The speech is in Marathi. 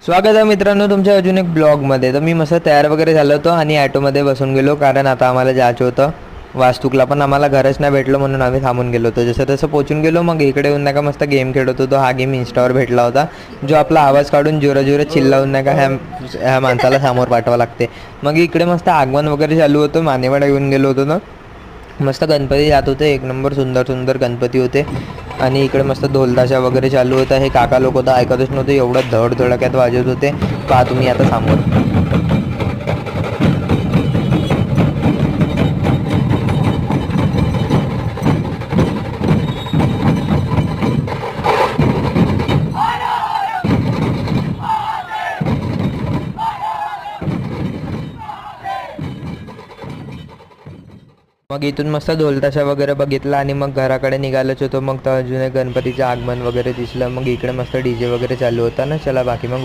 स्वागत आहे मित्रांनो तुमच्या अजून एक ब्लॉगमध्ये. तर मी मस्त तयार वगैरे झालो होतो आणि ॲटोमध्ये बसून गेलो, कारण आता आम्हाला जायचं होतं वास्तूकला. पण आम्हाला घरच नाही भेटलं म्हणून आम्ही थांबून गेलो होतो. जसं तसं पोचून गेलो. मग इकडे येऊन नाही का मस्त गेम खेळत होतो. हा गेम इन्स्टावर भेटला होता, जो आपला आवाज काढून जोराजोरात चिल्लावून नाही का ह्या माणसाला समोर पाठवावं लागते. मग इकडे मस्त आगमन वगैरे चालू होतं. मानेवाडा येऊन गेलो होतो ना, मस्त गणपती जात होते. एक नंबर सुंदर सुंदर गणपती होते. आणि इकडे मस्त ढोलताशा वगैरे चालू होता. हे काका लोक तर ऐकतच नव्हते, एवढं धडधडक्यात वाजत होते. पहा तुम्ही आता समोर. मग इथून मस्त ढोलताशा वगैरे बघितला आणि मग घराकडे निघालोच होतो. मग तर अजून गणपतीचं आगमन वगैरे दिसलं. मग इकडे मस्त डीजे वगैरे चालू होता ना. चला बाकी मग